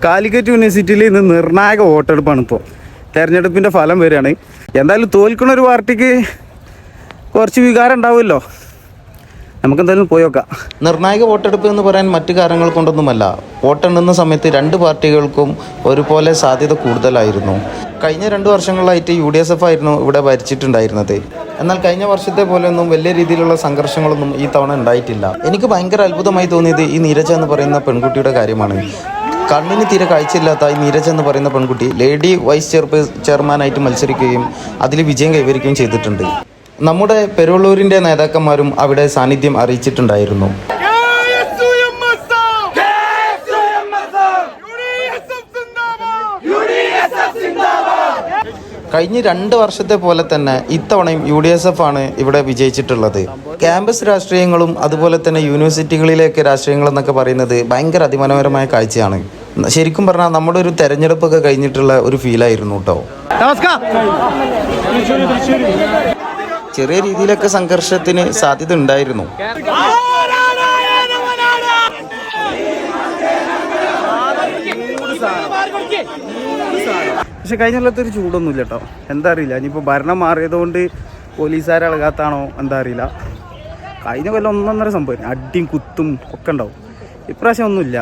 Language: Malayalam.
കാലിക്കറ്റ് യൂണിവേഴ്സിറ്റിയിൽ ഇന്ന് നിർണായക വോട്ടെടുപ്പാണ്. ഇപ്പോൾ തെരഞ്ഞെടുപ്പിൻ്റെ ഫലം വരികയാണ്. എന്തായാലും തോൽക്കുന്ന ഒരു പാർട്ടിക്ക് കുറച്ച് വികാരം ഉണ്ടാവുമല്ലോ. നമുക്കെന്തായാലും പോയി നോക്കാം. നിർണായക വോട്ടെടുപ്പ് എന്ന് പറയാൻ മറ്റു കാരണങ്ങൾ കൊണ്ടൊന്നുമല്ല. വോട്ടെണ്ണുന്ന സമയത്ത് രണ്ട് പാർട്ടികൾക്കും ഒരുപോലെ സാധ്യത കൂടുതലായിരുന്നു. കഴിഞ്ഞ 2 വർഷങ്ങളായിട്ട് UDSF ആയിരുന്നു ഇവിടെ ഭരിച്ചിട്ടുണ്ടായിരുന്നത്. എന്നാൽ കഴിഞ്ഞ വർഷത്തെ പോലെയൊന്നും വലിയ രീതിയിലുള്ള സംഘർഷങ്ങളൊന്നും ഈ തവണ ഉണ്ടായിട്ടില്ല. എനിക്ക് ഭയങ്കര അത്ഭുതമായി തോന്നിയത് ഈ നീരജ എന്ന് പറയുന്ന പെൺകുട്ടിയുടെ കാര്യമാണ്. കണ്ണിന് തീരെ കാഴ്ചയില്ലാത്ത ഈ നീരജ് എന്ന് പറയുന്ന പെൺകുട്ടി ലേഡി വൈസ് ചെയർമാനായിട്ട് മത്സരിക്കുകയും അതിൽ വിജയം കൈവരിക്കുകയും ചെയ്തിട്ടുണ്ട്. നമ്മുടെ പെരുവള്ളൂരിൻ്റെ നേതാക്കന്മാരും അവിടെ സാന്നിധ്യം അറിയിച്ചിട്ടുണ്ടായിരുന്നു. കഴിഞ്ഞ 2 വർഷത്തെ പോലെ തന്നെ ഇത്തവണയും UDSF ആണ് ഇവിടെ വിജയിച്ചിട്ടുള്ളത്. ക്യാമ്പസ് രാഷ്ട്രീയങ്ങളും അതുപോലെ തന്നെ യൂണിവേഴ്സിറ്റികളിലേക്ക് രാഷ്ട്രീയങ്ങളെന്നൊക്കെ പറയുന്നത് ഭയങ്കര അതിമനോഹരമായ കാഴ്ചയാണ്. ശരിക്കും പറഞ്ഞാൽ നമ്മുടെ ഒരു തെരഞ്ഞെടുപ്പൊക്കെ കഴിഞ്ഞിട്ടുള്ള ഒരു ഫീലായിരുന്നു കേട്ടോ. ചെറിയ രീതിയിലൊക്കെ സംഘർഷത്തിന് സാധ്യത ഉണ്ടായിരുന്നു. പക്ഷെ കഴിഞ്ഞ കൊല്ലത്തൊരു ചൂടൊന്നുമില്ല കേട്ടോ. എന്താ അറിയില്ല, ഇനിയിപ്പോൾ ഭരണം മാറിയതുകൊണ്ട് പോലീസുകാരെ ഇളകാത്താണോ എന്താ അറിയില്ല. കഴിഞ്ഞ കൊല്ലം 1.5 സംഭവം അടിയും കുത്തും ഒക്കെ ഉണ്ടാവും. ഇപ്രാവശ്യം ഒന്നുമില്ല.